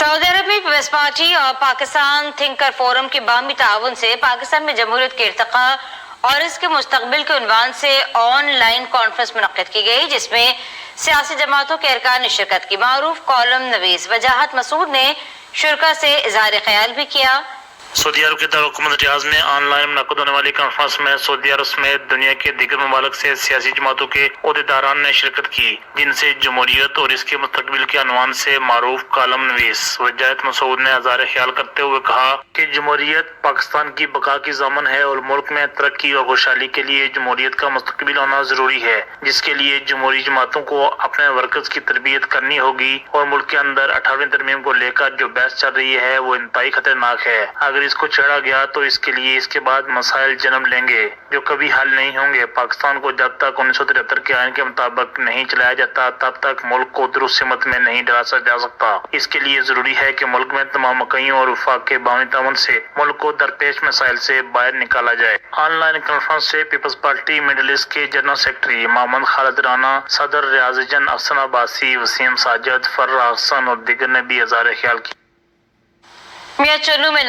سعودی عرب میں Peoples party اور Pakistan thinker forum کے باہمی تعاون سے پاکستان میں جمہوریت کے ارتقاء اور اس کے مستقبل کے عنوان سے آن لائن کانفرنس منعقد کی گئی، جس میں سیاسی جماعتوں کے ارکان نے شرکت کی۔ معروف کالم نویس وجاہت مسعود نے شرکا سے اظہار خیال بھی کیا۔ سعودی عرب کے دارالحکومت ریاض میں آن لائن منعقد ہونے والی کانفرنس میں سعودی عرب سمیت دنیا کے دیگر ممالک سے سیاسی جماعتوں کے عہدیداران نے شرکت کی، جن سے جمہوریت اور اس کے مستقبل کے عنوان سے معروف کالم نویس وجاہت مسعود نے اظہار خیال کرتے ہوئے کہا کہ جمہوریت پاکستان کی بقا کی ضامن ہے اور ملک میں ترقی اور خوشحالی کے لیے جمہوریت کا مستقبل ہونا ضروری ہے، جس کے لیے جمہوری جماعتوں کو اپنے ورکرز کی تربیت کرنی ہوگی اور ملک کے اندر 18ویں ترمیم کو لے کر جو بحث چل رہی ہے وہ انتہائی خطرناک ہے۔ اگر اس کو چھیڑا گیا تو اس کے لیے اس کے بعد مسائل جنم لیں گے جو کبھی حل نہیں ہوں گے۔ پاکستان کو جب تک 1973 کے آئین کے مطابق نہیں چلایا جاتا تب تک ملک کو درست سمت میں نہیں ڈالا جا سکتا۔ اس کے لیے ضروری ہے کہ ملک میں تمام مکئیوں اور وفاق کے باہمی تعاون سے ملک کو درپیش مسائل سے باہر نکالا جائے۔ آن لائن کانفرنس سے پیپلز پارٹی مڈل ایسٹ کے جنرل سیکرٹری محمد خالد رانا، صدر ریاض جن افسر عباسی، وسیم ساجد، فرح حسن اور دیگر نے بھی اظہار خیال کیا۔ میاں چنو میں